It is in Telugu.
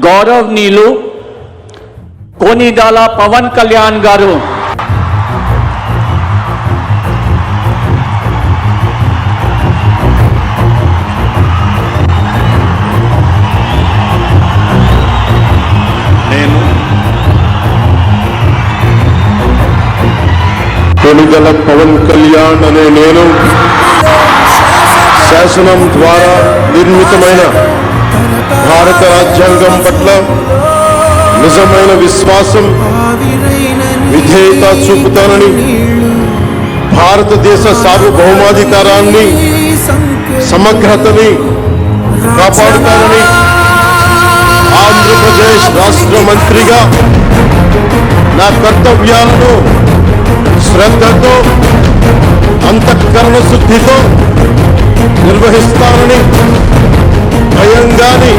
గౌరవనీయులు కోనిదాల పవన్ కళ్యాణ్ గారు కోనిదల పవన్ కళ్యాణ్ అనే నేను శాసనం ద్వారా నిర్మితమైన భారత రాజ్యాంగం పట్ల నిజమైన విశ్వాసం విధేయత చూపుతానని, భారతదేశ సార్వభౌమాధికారాన్ని సమగ్రతని కాపాడుతానని ఆంధ్రప్రదేశ్ రాష్ట్ర మంత్రిగా నా కర్తవ్యాలను శ్రద్ధతో అంతఃకరణ శుద్ధితో నిర్వహిస్తానని భయం గాని